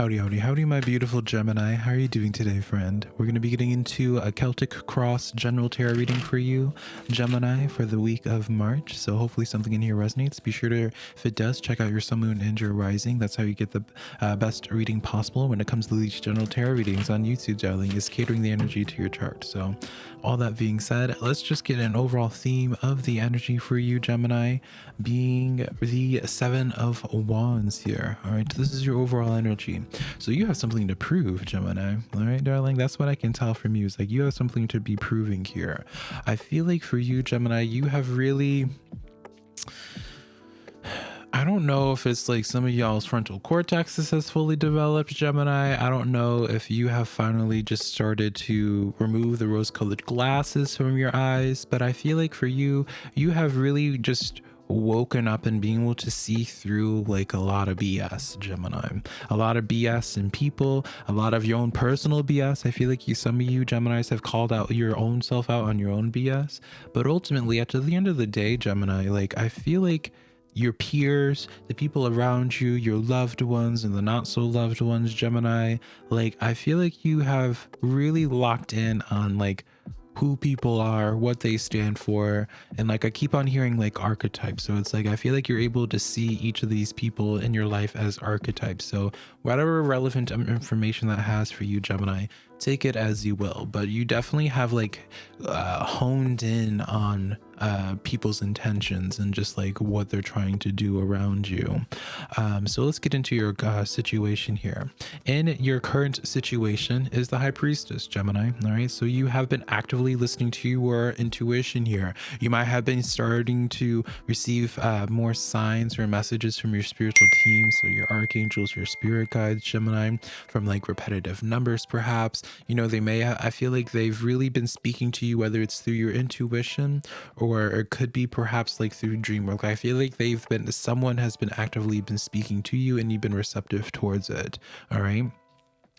Howdy, howdy, howdy, my beautiful Gemini. How are you doing today, friend? We're going to be getting into a Celtic Cross general tarot reading for you, Gemini, for the week of March. So hopefully something in here resonates. Be sure to, if it does, check out your sun, moon, and your rising. That's how you get the best reading possible when it comes to these general tarot readings on YouTube, darling, is catering the energy to your chart. So all that being said, let's just get an overall theme of the energy for you, Gemini, being the Seven of Wands here. All right, this is your overall energy. So you have something to prove, Gemini. All right, darling, that's what I can tell from you. Is like you have something to be proving here. I feel like for you, Gemini, you have really, I don't know if it's like some of y'all's frontal cortexes has fully developed, Gemini. I don't know if you have finally just started to remove the rose-colored glasses from your eyes, but I feel like for you, you have really just woken up and being able to see through like a lot of BS, Gemini. A lot of BS in people, a lot of your own personal BS. I feel like some of you Geminis have called out your own self out on your own BS. But ultimately, at the end of the day, Gemini, like I feel like your peers, the people around you, your loved ones and the not so loved ones, Gemini, like I feel like you have really locked in on like who people are, what they stand for, and like I keep on hearing like archetypes. So it's like I feel like you're able to see each of these people in your life as archetypes. So whatever relevant information that has for you, Gemini, take it as you will, but you definitely have like honed in on people's intentions and just like what they're trying to do around you. So let's get into your situation here. In your current situation is the High Priestess, Gemini. All right, so you have been actively listening to your intuition here. You might have been starting to receive more signs or messages from your spiritual team, so your archangels, your spirit guides, Gemini, from like repetitive numbers perhaps. You know, they may I feel like they've really been speaking to you, whether it's through your intuition or it could be perhaps like through dream work. I feel like someone has been actively been speaking to you and you've been receptive towards it. All right.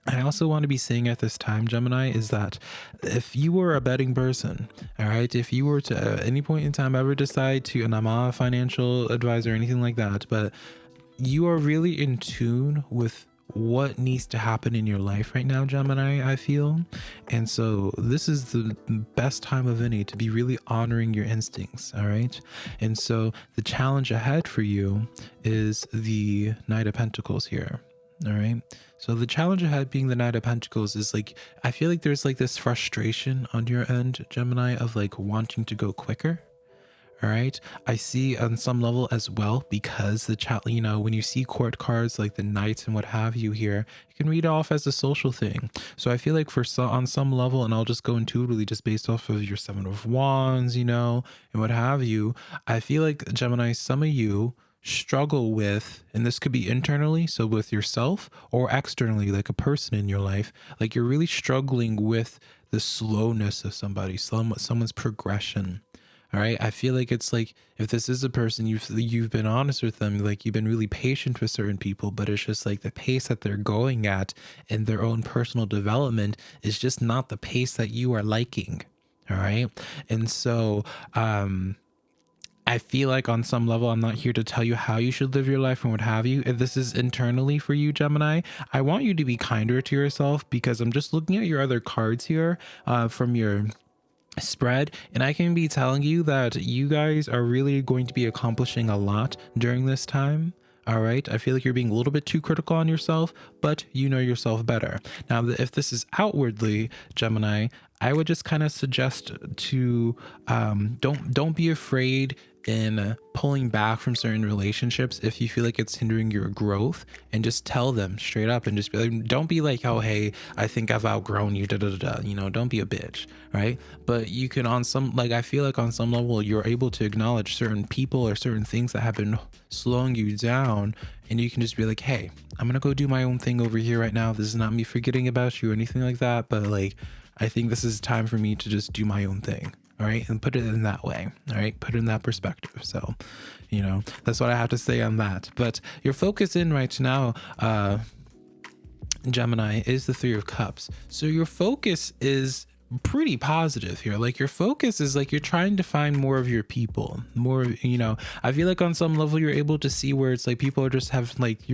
I also want to be saying at this time, Gemini, is that if you were a betting person, all right, if you were to at any point in time ever decide to, and I'm not a financial advisor or anything like that, but you are really in tune with what needs to happen in your life right now, Gemini, I feel. And so this is the best time of any to be really honoring your instincts. All right. And so the challenge ahead for you is the Knight of Pentacles here. All right. So the challenge ahead being the Knight of Pentacles is like, I feel like there's like this frustration on your end, Gemini, of like wanting to go quicker. All right. I see on some level as well, because the chat, you know, when you see court cards like the knights and what have you here, you can read it off as a social thing. So I feel like on some level, and I'll just go intuitively just based off of your Seven of Wands, you know, and what have you. I feel like Gemini, some of you struggle with, and this could be internally, so with yourself, or externally, like a person in your life, like you're really struggling with the slowness of someone's progression. All right. I feel like it's like if this is a person you've been honest with them, like you've been really patient with certain people, but it's just like the pace that they're going at in their own personal development is just not the pace that you are liking. All right. And so I feel like on some level, I'm not here to tell you how you should live your life and what have you. If this is internally for you, Gemini, I want you to be kinder to yourself, because I'm just looking at your other cards here from your spread, and I can be telling you that you guys are really going to be accomplishing a lot during this time. All right. I feel like you're being a little bit too critical on yourself, but you know yourself better. Now, if this is outwardly, Gemini, I would just kind of suggest to don't be afraid in pulling back from certain relationships if you feel like it's hindering your growth, and just tell them straight up and just be like, don't be like, oh, hey, I think I've outgrown you, you know, don't be a bitch, right? But you can I feel like on some level you're able to acknowledge certain people or certain things that have been slowing you down, and you can just be like, hey, I'm gonna go do my own thing over here right now. This is not me forgetting about you or anything like that, but like I think this is time for me to just do my own thing. All right. And put it in that way. All right. Put it in that perspective. So, you know, that's what I have to say on that. But your focus in right now, Gemini, is the Three of Cups. So your focus is pretty positive here. Like your focus is like you're trying to find more of your people, more, you know, I feel like on some level you're able to see where it's like people are just have like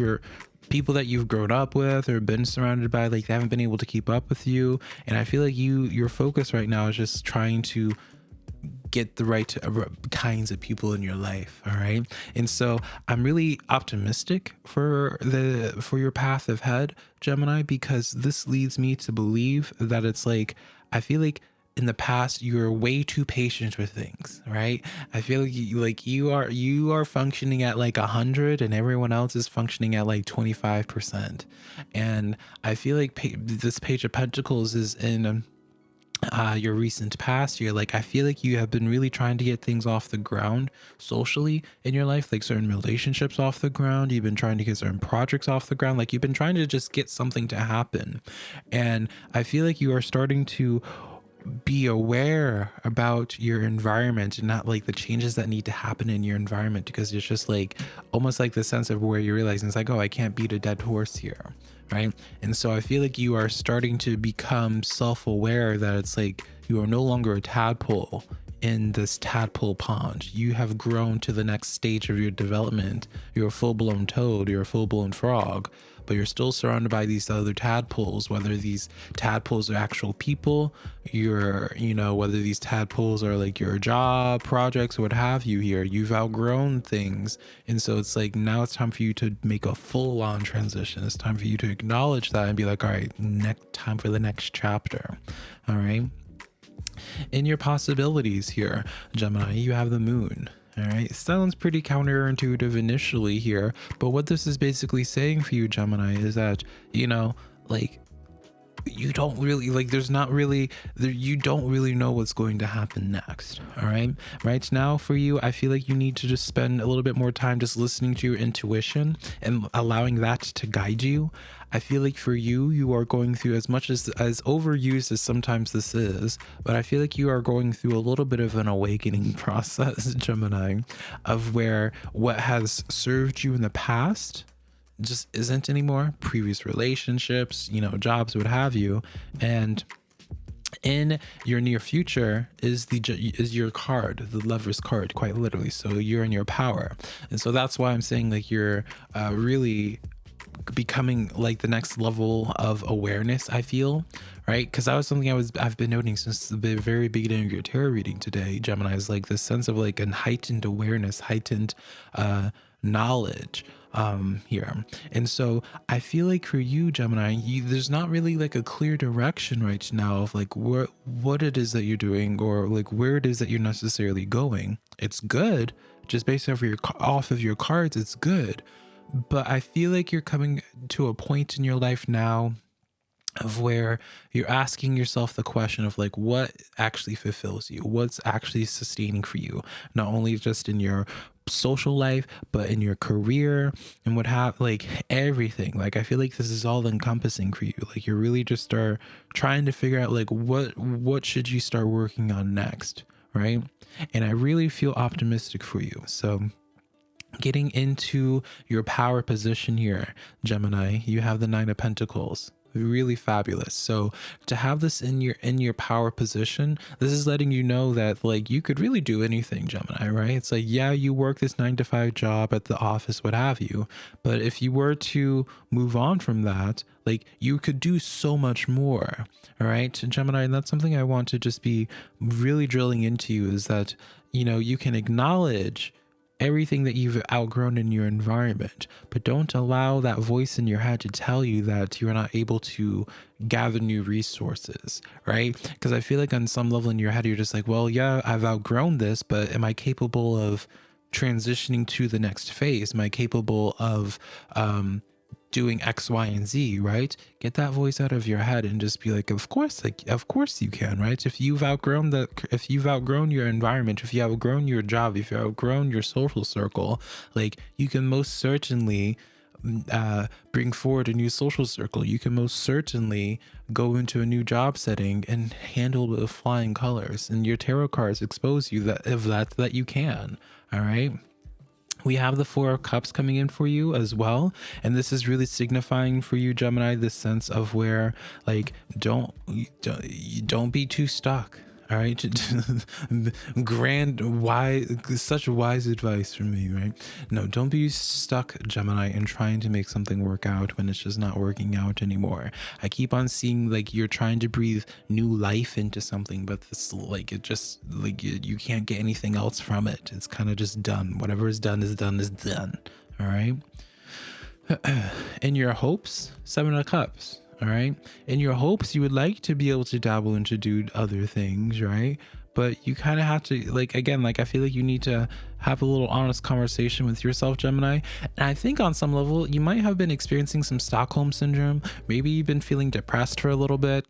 people that you've grown up with or been surrounded by, like they haven't been able to keep up with you. And I feel like your focus right now is just trying to get the right kinds of people in your life. All right. And so I'm really optimistic for your path ahead, Gemini, because this leads me to believe that it's like, I feel like in the past you were way too patient with things, right? I feel like you are functioning at like 100 and everyone else is functioning at like 25%. And I feel like this Page of Pentacles is in your recent past. You're like, I feel like you have been really trying to get things off the ground socially in your life, like certain relationships off the ground. You've been trying to get certain projects off the ground. Like you've been trying to just get something to happen. And I feel like you are starting to be aware about your environment and not like the changes that need to happen in your environment, because it's just like almost like the sense of where you're realizing it's like, oh, I can't beat a dead horse here, right? And so I feel like you are starting to become self-aware that it's like you are no longer a tadpole in this tadpole pond. You have grown to the next stage of your development. You're a full-blown toad, you're a full-blown frog, but you're still surrounded by these other tadpoles, whether these tadpoles are actual people, whether these tadpoles are like your job, projects, or what have you here. You've outgrown things. And so it's like, now it's time for you to make a full-on transition. It's time for you to acknowledge that and be like, all right, time for the next chapter. All right. In your possibilities here, Gemini, you have the moon. All right, sounds pretty counterintuitive initially here, but what this is basically saying for you, Gemini, is that, like, you don't really you don't really know what's going to happen next. All right now for you, I feel like you need to just spend a little bit more time just listening to your intuition and allowing that to guide you. I feel like for you, you are going through, as much as overused as sometimes this is, but I feel like you are going through a little bit of an awakening process, Gemini, of where what has served you in the past just isn't anymore. Previous relationships, jobs, what have you. And in your near future is your card, the Lover's card, quite literally. So you're in your power. And so that's why I'm saying like you're really becoming like the next level of awareness, I feel, right? Because that was something I've been noting since the very beginning of your tarot reading today, Gemini, is like this sense of like a heightened awareness, heightened knowledge here. And so I feel like for you, Gemini, there's not really like a clear direction right now of like what it is that you're doing, or like where it is that you're necessarily going. It's good, just based off of your cards, it's good. But I feel like you're coming to a point in your life now of where you're asking yourself the question of like, what actually fulfills you? What's actually sustaining for you? Not only just in your social life, but in your career and like everything. Like, I feel like this is all encompassing for you. Like, you're really just trying to figure out like, what should you start working on next, right? And I really feel optimistic for you. So getting into your power position here, Gemini, you have the Nine of Pentacles. Really fabulous. So to have this in your power position, this is letting you know that like you could really do anything, Gemini, right? It's like, yeah, you work this 9-to-5 job at the office, what have you, but if you were to move on from that, like you could do so much more. All right, Gemini, and that's something I want to just be really drilling into you, is that you can acknowledge everything that you've outgrown in your environment, but don't allow that voice in your head to tell you that you're not able to gather new resources, right? Because I feel like on some level in your head, you're just like, well, yeah, I've outgrown this, but am I capable of transitioning to the next phase? Am I capable of doing X, Y, and Z, right? Get that voice out of your head and just be like, of course you can, right? If you've outgrown your environment, if you have outgrown your job, if you've outgrown your social circle, like you can most certainly bring forward a new social circle. You can most certainly go into a new job setting and handle it with flying colors. And your tarot cards expose you that you can. All right. We have the Four of Cups coming in for you as well. And this is really signifying for you, Gemini, this sense of where like, don't be too stuck. All right. Grand, wise, such wise advice from me, right? No, don't be stuck, Gemini, in trying to make something work out when it's just not working out anymore. I keep on seeing like you're trying to breathe new life into something, but this, like, it just, like, you can't get anything else from it. It's kind of just done. Whatever is done is done is done. All right. In your hopes, Seven of Cups. All right. In your hopes, you would like to be able to dabble into do other things, right? But you kind of have to, like, again, like, I feel like you need to have a little honest conversation with yourself, Gemini. And I think on some level, you might have been experiencing some Stockholm syndrome. Maybe you've been feeling depressed for a little bit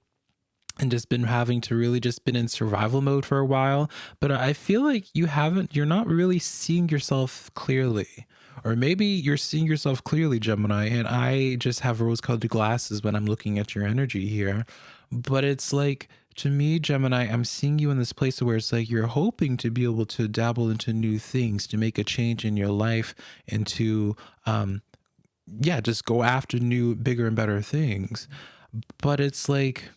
and just been having to really just been in survival mode for a while. But I feel like you're not really seeing yourself clearly. Or maybe you're seeing yourself clearly, Gemini, and I just have rose-colored glasses when I'm looking at your energy here. But it's like, to me, Gemini, I'm seeing you in this place where it's like you're hoping to be able to dabble into new things, to make a change in your life, and to, yeah, just go after new, bigger, and better things. But it's like,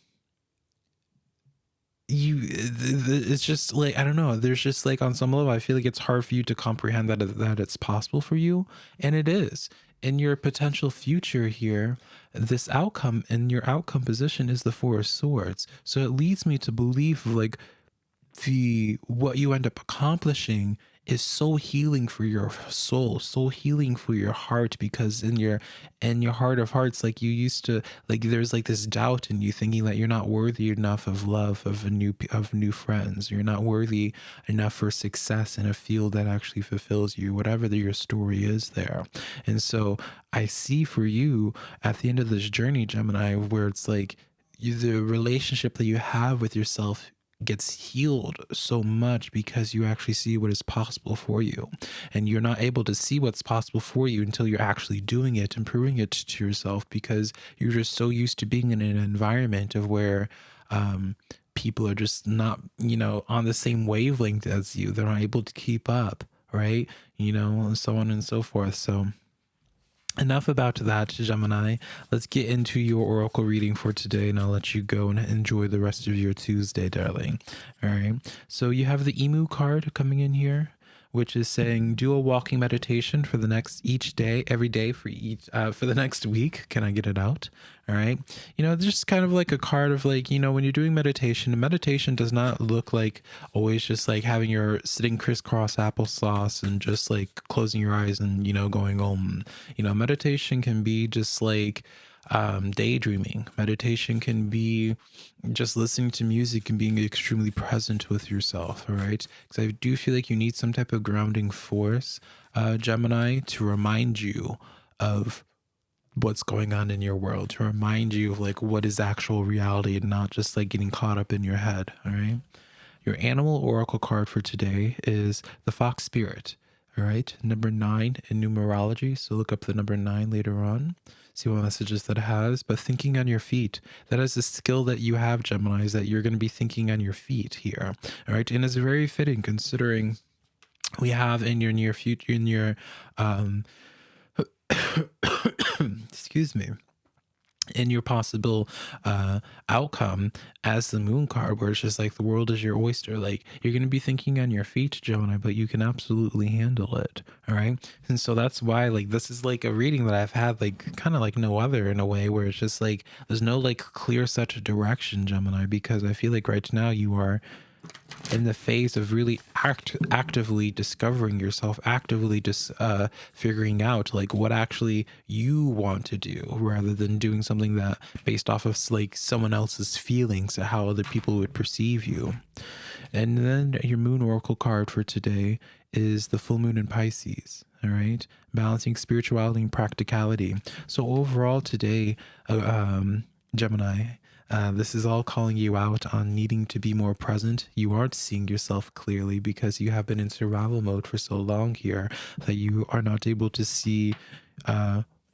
it's just like, I don't know, there's just like, on some level, I feel like it's hard for you to comprehend that it's possible for you, and it is. In your potential future here, this outcome in your outcome position is the Four of Swords, so it leads me to believe like the what you end up accomplishing is so healing for your soul, so healing for your heart, because in your heart of hearts, like, you used to, like, there's like this doubt in you thinking that you're not worthy enough of love, of new friends, you're not worthy enough for success in a field that actually fulfills you, whatever your story is there. And so I see for you at the end of this journey, Gemini, where it's like the relationship that you have with yourself gets healed so much because you actually see what is possible for you, and you're not able to see what's possible for you until you're actually doing it and proving it to yourself, because you're just so used to being in an environment of where people are just not, on the same wavelength as you. They're not able to keep up, right? And so on and so forth. So enough about that, Gemini. Let's get into your oracle reading for today, and I'll let you go and enjoy the rest of your Tuesday, darling. All right. So you have the Emu card coming in here, which is saying do a walking meditation for the next each day, every day for the next week. Can I get it out? All right. Just kind of like a card of like, when you're doing meditation does not look like always just like having your sitting crisscross applesauce and just like closing your eyes and, going home. Meditation can be just like daydreaming. Meditation can be just listening to music and being extremely present with yourself. All right, because I do feel like you need some type of grounding force, Gemini, to remind you of what's going on in your world, to remind you of like what is actual reality and not just like getting caught up in your head. All right, your animal oracle card for today is the Fox Spirit. All right, number 9 in numerology. So look up the number 9 later on, see what messages that it has. But thinking on your feet, that is a skill that you have, Gemini, is that you're going to be thinking on your feet here. All right, and it's very fitting considering we have in your near future, in your excuse me, in your possible outcome as the Moon card, where it's just like the world is your oyster. Like, you're going to be thinking on your feet, Gemini, but you can absolutely handle it. All right. And so that's why, like, this is like a reading that I've had like kind of like no other, in a way where it's just like there's no like clear such a direction, Gemini, because I feel like right now you are in the phase of really actively discovering yourself, actively just figuring out like what actually you want to do, rather than doing something that based off of like someone else's feelings or how other people would perceive you. And then your Moon oracle card for today is the full moon in Pisces. All right, balancing spirituality and practicality. So overall today, Gemini, this is all calling you out on needing to be more present. You aren't seeing yourself clearly because you have been in survival mode for so long here that you are not able to see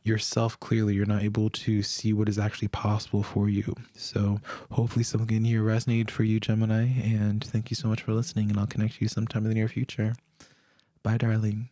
yourself clearly. You're not able to see what is actually possible for you. So hopefully something in here resonated for you, Gemini, and thank you so much for listening, and I'll connect you sometime in the near future. Bye, darling.